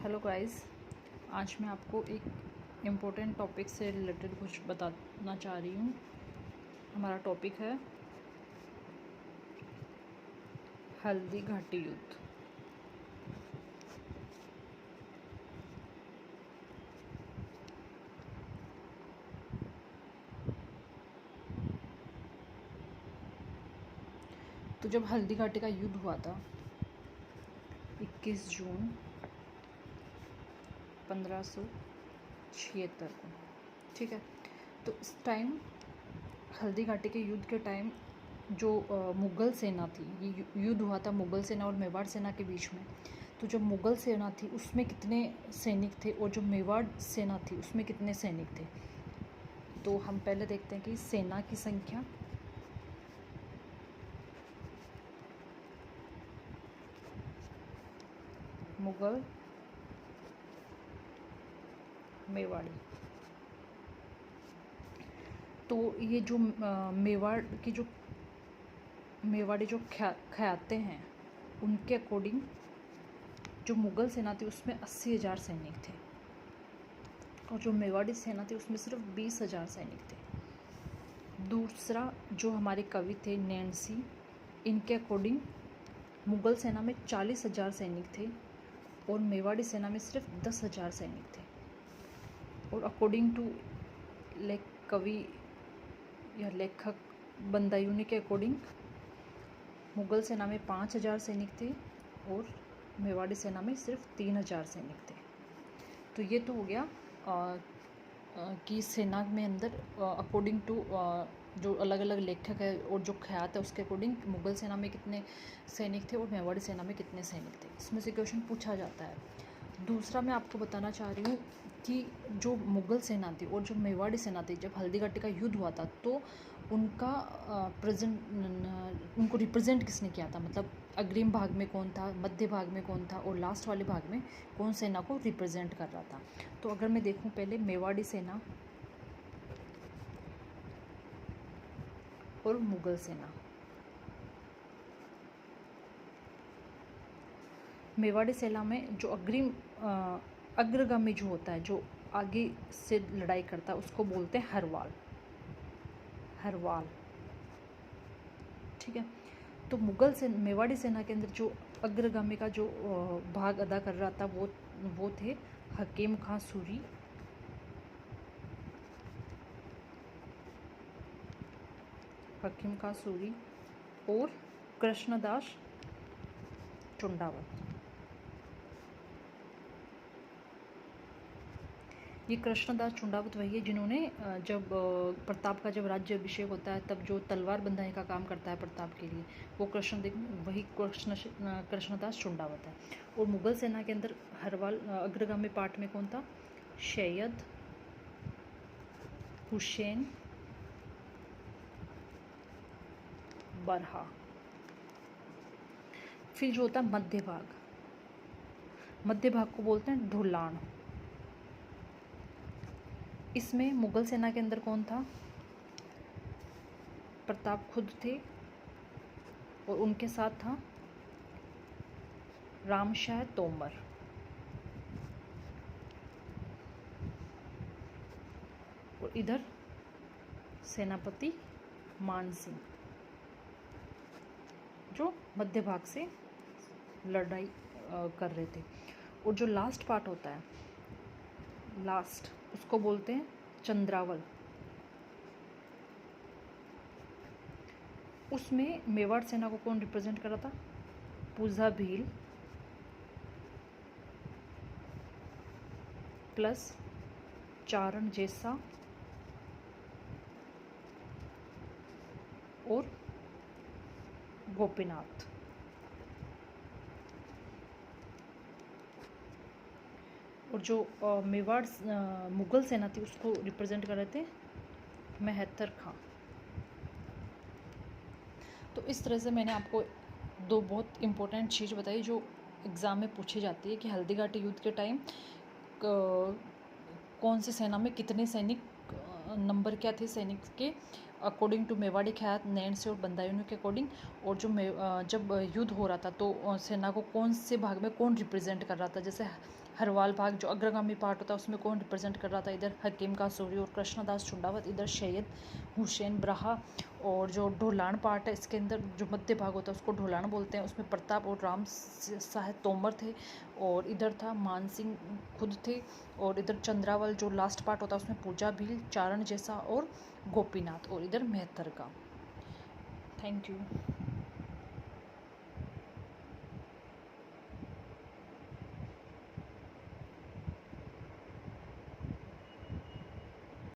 Hello guys, आज मैं आपको एक इम्पोर्टेंट टॉपिक से रिलेटेड कुछ बताना चाह रही हूँ। हमारा टॉपिक है हल्दी घाटी युद्ध। तो जब हल्दी घाटी का युद्ध हुआ था 21 जून 1576 को, ठीक है। तो इस टाइम हल्दी घाटी के युद्ध के टाइम जो मुग़ल सेना थी, ये युद्ध हुआ था मुग़ल सेना और मेवाड़ सेना के बीच में। तो जो मुग़ल सेना थी उसमें कितने सैनिक थे और जो मेवाड़ सेना थी उसमें कितने सैनिक थे, तो हम पहले देखते हैं कि सेना की संख्या, मुग़ल, मेवाड़ी। तो ये जो मेवाड़ की जो मेवाड़ी जो ख्याते हैं, उनके अकॉर्डिंग जो मुग़ल सेना थी उसमें 80,000 सैनिक थे और जो मेवाड़ी सेना थी उसमें सिर्फ 20,000 सैनिक थे। दूसरा जो हमारे कवि थे नैन्सी, इनके अकॉर्डिंग मुग़ल सेना में 40,000 सैनिक थे और मेवाड़ी सेना में सिर्फ 10,000 सैनिक थे। और अकॉर्डिंग टू कवि या लेखक बंदायूनी के अकॉर्डिंग मुग़ल सेना में 5,000 सैनिक थे और मेवाड़ी सेना में सिर्फ 3,000 सैनिक थे। तो ये तो हो गया कि सेना में अंदर अकॉर्डिंग टू जो अलग अलग लेखक है और जो ख्यात है उसके अकॉर्डिंग मुग़ल सेना में कितने सैनिक थे और मेवाड़ी सेना में कितने सैनिक थे, इसमें से क्वेश्चन पूछा जाता है। दूसरा मैं आपको बताना चाह रही हूँ कि जो मुग़ल सेना थी और जो मेवाड़ी सेना थी, जब हल्दी घाटी का युद्ध हुआ था तो उनका उनको रिप्रेजेंट किसने किया था, मतलब अग्रिम भाग में कौन था, मध्य भाग में कौन था और लास्ट वाले भाग में कौन सेना को रिप्रेजेंट कर रहा था। तो अगर मैं देखूं पहले मेवाड़ी सेना और मुग़ल सेना। मेवाड़ी सेना में जो अग्रगामी जो होता है, जो आगे से लड़ाई करता है, उसको बोलते हैं हरवाल, ठीक है। तो मेवाड़ी सेना के अंदर जो अग्रगामी का जो भाग अदा कर रहा था वो थे हकीम खां सूरी, और कृष्णदास चुंडावत। ये कृष्णदास चुंडावत वही है जिन्होंने जब प्रताप का जब राज्य अभिषेक होता है तब जो तलवार बंधाई का काम करता है प्रताप के लिए, वो कृष्णदास चुंडावत है। और मुग़ल सेना के अंदर हरवाल अग्रगामी पार्ट में कौन था, सैयद हुसैन बरहा। फिर जो होता है मध्य भाग को बोलते हैं ढुलान। इसमें मुग़ल सेना के अंदर कौन था, प्रताप खुद थे और उनके साथ था रामशाह तोमर। और इधर सेनापति मान सिंह जो मध्य भाग से लड़ाई कर रहे थे। और जो लास्ट पार्ट होता है, उसको बोलते हैं चंद्रावल। उसमें मेवाड़ सेना को कौन रिप्रेजेंट कर रहा था, पूजा भील प्लस चारण जैसा और गोपीनाथ। और जो मेवाड़ मुग़ल सेना थी उसको रिप्रेजेंट कर रहे थे मेहतर खां। तो इस तरह से मैंने आपको दो बहुत इम्पोर्टेंट चीज़ बताई जो एग्ज़ाम में पूछी जाती है कि हल्दी घाटी युद्ध के टाइम कौन सी सेना में कितने सैनिक, नंबर क्या थे सैनिक के अकॉर्डिंग टू मेवाड़ी ख्यात, नैन्सी और बंदायूनी के अकॉर्डिंग। और जब युद्ध हो रहा था तो सेना को कौन से भाग में कौन रिप्रेजेंट कर रहा था, जैसे हरवाल भाग जो अग्रगामी पार्ट होता है उसमें कौन रिप्रेजेंट कर रहा था, इधर हकीम कासूरी और कृष्णदास छुंडावत, इधर सैयद हुसैन ब्रहा। और जो ढोलान पार्ट है इसके अंदर जो मध्य भाग होता है उसको ढोलान बोलते हैं, उसमें प्रताप और राम साहेब तोमर थे। और इधर था मान सिंह खुद थे। और इधर चंद्रावल जो लास्ट पार्ट होता है उसमें पूजा भील, चारण जैसा और गोपीनाथ, और इधर मेहतर का। Thank you.